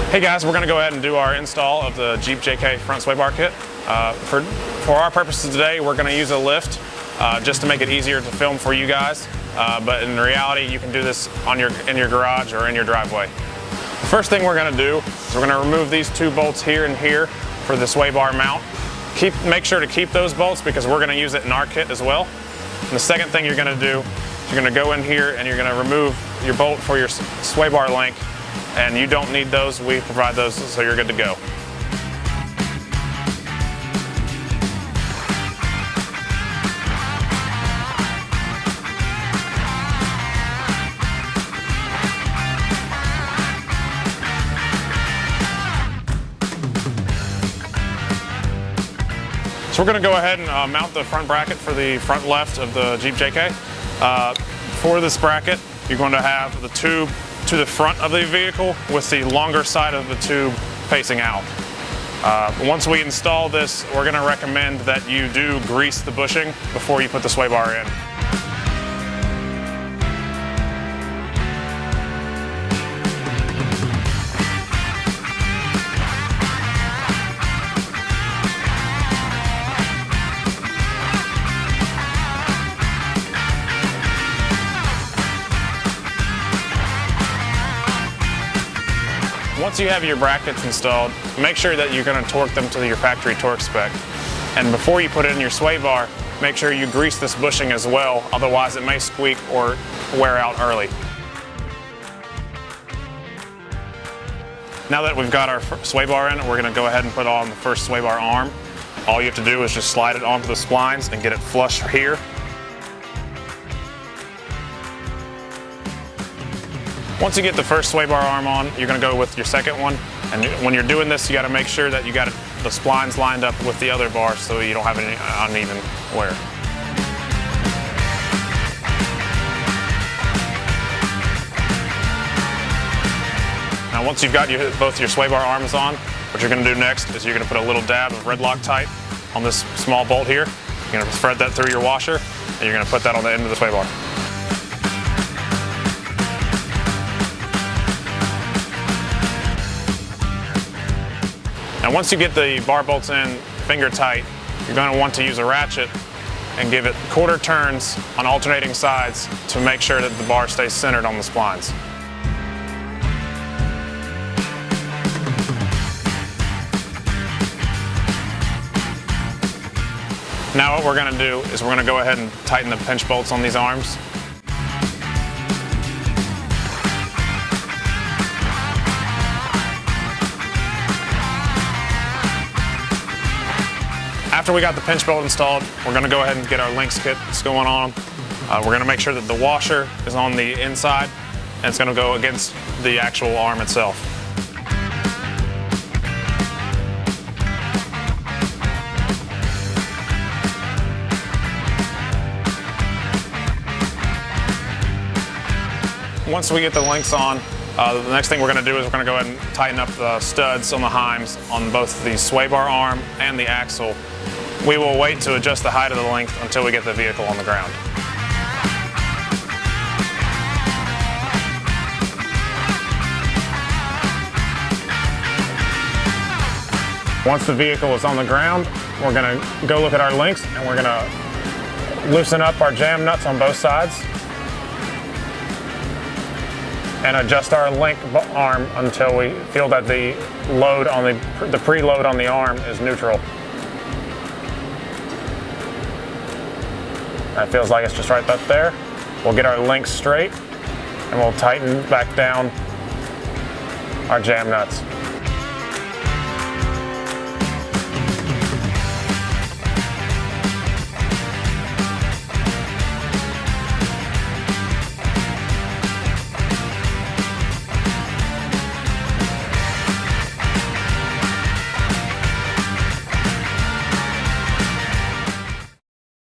Hey guys, we're going to go ahead and do our install of the Jeep JK front sway bar kit. For our purposes today, we're going to use a lift just to make it easier to film for you guys. But in reality, you can do this in your garage or in your driveway. The first thing we're going to do is we're going to remove these two bolts here and here for the sway bar mount. Make sure to keep those bolts because we're going to use it in our kit as well. And the second thing you're going to do is you're going to go in here and you're going to remove your bolt for your sway bar link. And you don't need those, we provide those, so you're good to go. So we're going to go ahead and mount the front bracket for the front left of the Jeep JK. For this bracket, you're going to have the tube to the front of the vehicle with the longer side of the tube facing out. Once we install this, we're going to recommend that you do grease the bushing before you put the sway bar in. Once you have your brackets installed, make sure that you're going to torque them to your factory torque spec. And before you put it in your sway bar, make sure you grease this bushing as well, otherwise it may squeak or wear out early. Now that we've got our sway bar in, we're going to go ahead and put on the first sway bar arm. All you have to do is just slide it onto the splines and get it flush here. Once you get the first sway bar arm on, you're going to go with your second one. And when you're doing this, you got to make sure that you got the splines lined up with the other bars so you don't have any uneven wear. Now once you've got both your sway bar arms on, what you're going to do next is you're going to put a little dab of red loctite on this small bolt here. You're going to thread that through your washer and you're going to put that on the end of the sway bar. Now once you get the bar bolts in finger tight, you're going to want to use a ratchet and give it quarter turns on alternating sides to make sure that the bar stays centered on the splines. Now what we're going to do is we're going to go ahead and tighten the pinch bolts on these arms. After we got the pinch bolt installed, we're going to go ahead and get our links kits going on. We're going to make sure that the washer is on the inside and it's going to go against the actual arm itself. Once we get the links on, the next thing we're going to do is we're going to go ahead and tighten up the studs on the heims on both the sway bar arm and the axle. We will wait to adjust the height of the length until we get the vehicle on the ground. Once the vehicle is on the ground, we're going to go look at our links and we're going to loosen up our jam nuts on both sides and adjust our link arm until we feel that the load on the preload on the arm is neutral. That feels like it's just right up there. We'll get our links straight and we'll tighten back down our jam nuts.